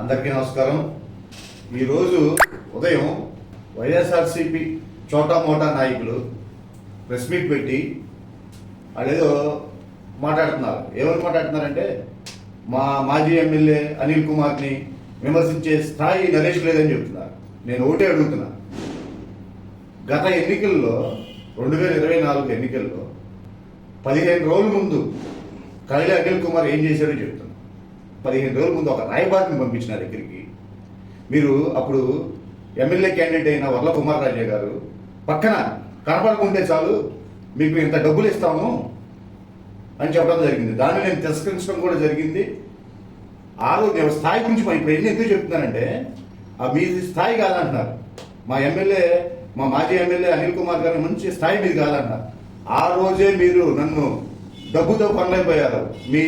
అందరికీ నమస్కారం. ఈరోజు ఉదయం వైఎస్ఆర్సీపీ చోటా మోటా నాయకులు ప్రెస్ మీట్ పెట్టి అదేదో మాట్లాడుతున్నారు. ఏమని మాట్లాడుతున్నారంటే మా మాజీ ఎమ్మెల్యే అనిల్ కుమార్ని విమర్శించే స్థాయి నరేష్ లేదని చెప్తున్నారు. నేను ఒకటే అడుగుతున్నా, గత ఎన్నికల్లో 2024 ఎన్నికల్లో 15 రోజుల ముందు కైలా అనిల్ కుమార్ ఏం చేశాడో చెప్తున్నా. 15 రోజుల ముందు ఒక రాయబారిని పంపించిన దగ్గరికి. మీరు అప్పుడు ఎమ్మెల్యే క్యాండిడేట్ అయిన వర్ల కుమార్ రాజా గారు పక్కన కనపడకుంటే చాలు మీకు ఇంత డబ్బులు ఇస్తాము అని చెప్పడం జరిగింది. దాన్ని నేను తిరస్కరించడం కూడా జరిగింది. ఆ రోజు స్థాయి గురించి ఇప్పుడు ఎందుకు చెప్తున్నానంటే మీ స్థాయి కాదంటున్నారు. మా మాజీ ఎమ్మెల్యే అనిల్ కుమార్ గారి మంచి స్థాయి మీది కాదంటున్నారు. ఆ రోజే మీరు నన్ను డబ్బుతో కొనలేకపోయారు. మీ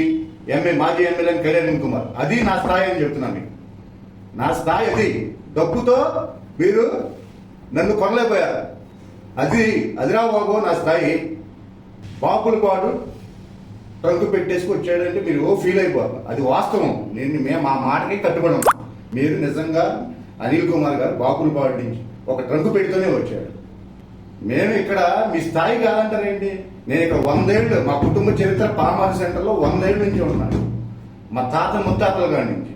మాజీ ఎమ్మెల్యే కళ్యాణ్ కుమార్, అది నా స్థాయి అని చెప్తున్నా. మీకు నా స్థాయి అది. డబ్బుతో మీరు నన్ను కొనలేకపోయారు. అదిరా బాబు నా స్థాయి. బాపులపాడు ట్రంక్ పెట్టేసుకు వచ్చాడంటే మీరు ఫీల్ అయిపోతారు. అది వాస్తవం. మేము ఆ మాటకి కట్టుబడి. మీరు నిజంగా అనిల్ కుమార్ గారు బాపులపాడు నుంచి ఒక ట్రంక్ పెట్టుతూనే వచ్చాడు. మేము ఇక్కడ మీ స్థాయి కాదంటారేంటి? నేను ఇక్కడ 100 ఏళ్ళు, మా కుటుంబ చరిత్ర పామార్ సెంటర్లో 100 ఏళ్ళ నుంచి ఉన్నాను. మా తాత ముత్తాతల కాడి నుంచి.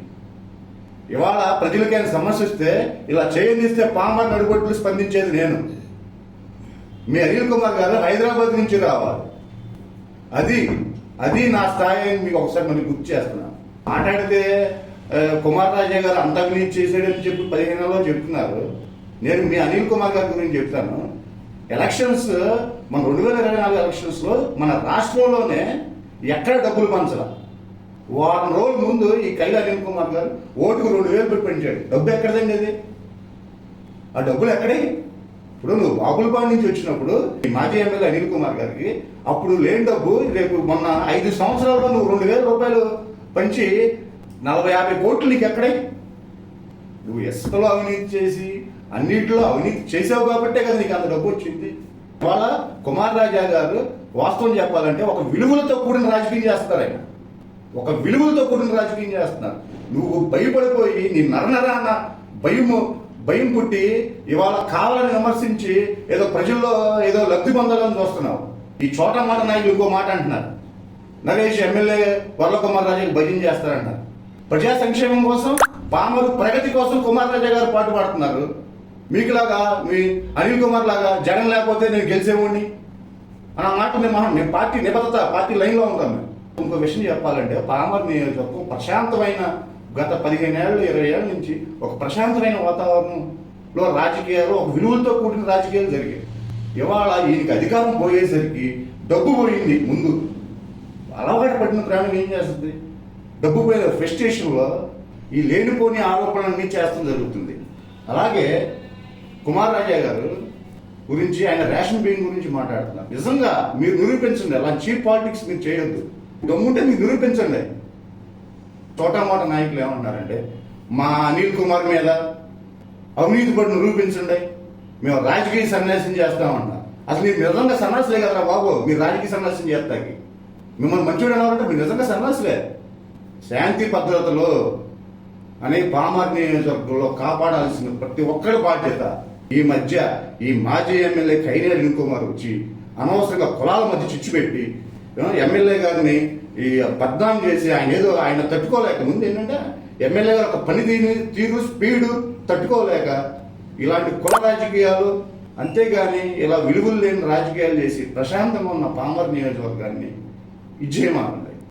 ఇవాళ ప్రజలకైనా సమస్య వస్తే ఇలా చేయందిస్తే పామార్ నడుబొట్లు స్పందించేది నేను. మీ అనిల్ కుమార్ గారు హైదరాబాద్ నుంచి రావాలి. అది నా స్థాయి అని మీకు ఒకసారి మళ్ళీ గుర్తు చేస్తున్నాను. మాట్లాడితే కుమార్ రాజా గారు అంత అవినీతి చేశాడని చెప్పి 15 చెప్తున్నారు. నేను మీ అనిల్ కుమార్ గారి గురించి చెప్తాను. ఎలక్షన్స్ మన 2024 ఎలక్షన్స్ లో మన రాష్ట్రంలోనే ఎక్కడ డబ్బులు పంచాల. వారం రోజుల ముందు ఈ కైలా అనిల్ కుమార్ గారు ఓటుకు 2,000 పెట్టి పెంచాడు. డబ్బు ఎక్కడదండి అది? ఆ డబ్బులు ఎక్కడే? ఇప్పుడు నువ్వు బాపులపాడు నుంచి వచ్చినప్పుడు ఈ మాజీ ఎమ్మెల్యే అనిల్ కుమార్ గారికి అప్పుడు లేని డబ్బు రేపు మొన్న 5 సంవత్సరాల్లో నువ్వు 2,000 రూపాయలు పంచి 40-50 కోట్లు నీకు ఎక్కడే? నువ్వు ఇసుకలో అవినీతి చేసి అన్నింటిలో అవినీతి చేసావు కాబట్టే కదా నీకు అంత డబ్బు వచ్చింది. ఇవాళ కుమార్ రాజా గారు వాస్తవం చెప్పాలంటే ఒక విలువలతో కూడిన రాజకీయం చేస్తారు. ఆయన ఒక విలువలతో కూడిన రాజకీయం చేస్తున్నారు. నువ్వు భయపడిపోయి నీ నరనరాన్న భయం పుట్టి ఇవాళ కావాలని విమర్శించి ఏదో ప్రజల్లో ఏదో లబ్ధి పొందాలని చూస్తున్నావు. ఈ చోటా మాట నాయకులు ఇంకో మాట అంటున్నారు. నరేష్ ఎమ్మెల్యే వర్ల కుమార్ రాజాకి భజన చేస్తారంటారు. ప్రజా సంక్షేమం కోసం, పామరు ప్రగతి కోసం కుమార్ రాజా గారు పాటు పడుతున్నారు. మీకులాగా మీ అనిల్ కుమార్ లాగా జగన్ లేకపోతే నేను గెలిచేవాడిని అన్న మాట మేము పార్టీ నిబద్ధత, పార్టీ లైన్లో ఉంటాం. మేము ఇంకో విషయం చెప్పాలంటే పామర్ నియోజకవర్గం ప్రశాంతమైన గత 15 ఏళ్ళు 20 ఏళ్ళ నుంచి ఒక ప్రశాంతమైన వాతావరణంలో రాజకీయాలు, ఒక విలువలతో కూడిన రాజకీయాలు జరిగాయి. ఇవాళ ఈయనకి అధికారం పోయేసరికి డబ్బు పోయింది. ముందు అలవాటు పడిన ప్రాణం ఏం చేస్తుంది? డబ్బు పోయిన ఫ్రస్ట్రేషన్లో ఈ లేనిపోని ఆరోపణలన్నీ చేస్తూ జరుగుతుంది. అలాగే కుమార్ రాజా గారు గురించి, ఆయన రేషన్ బియ్యం గురించి మాట్లాడుతున్నారు. నిజంగా మీరు నిరూపించండి. అలా చీప్ పాలిటిక్స్ మీరు చేయొద్దు. దమ్ముంటే మీరు నిరూపించండి. చోటా మోటా నాయకులు ఏమంటారంటే మా అనిల్ కుమార్ మీద అవినీతి పడి నిరూపించండి, మేము రాజకీయ సన్యాసం చేస్తామన్నారు. అసలు మీరు నిజంగా సన్యాసులే కదరా బాబు. మీరు రాజకీయ సన్యాసం చేస్తాకి మిమ్మల్ని మంచివాడు అన్నారంటే మీరు నిజంగా సన్యాసులే. శాంతి భద్రతలు అనే పామర్ నియోజకవర్గంలో కాపాడాల్సిన ప్రతి ఒక్కరి బాధ్యత. ఈ మధ్య ఈ మాజీ ఎమ్మెల్యే కైలా అనిల్ కుమార్ వచ్చి అనవసరంగా కులాల మధ్య చిచ్చు పెట్టి ఎమ్మెల్యే గారిని ఈ బద్నాం చేసి ఆయన తట్టుకోలేక, ముందు ఏంటంటే ఎమ్మెల్యే గారు ఒక పని తీరు స్పీడు తట్టుకోలేక ఇలాంటి కుల రాజకీయాలు, అంతేగాని ఇలా విలువలు లేని రాజకీయాలు చేసి ప్రశాంతంగా ఉన్న పామర్ నియోజకవర్గాన్ని ఇచ్చేయమనండి.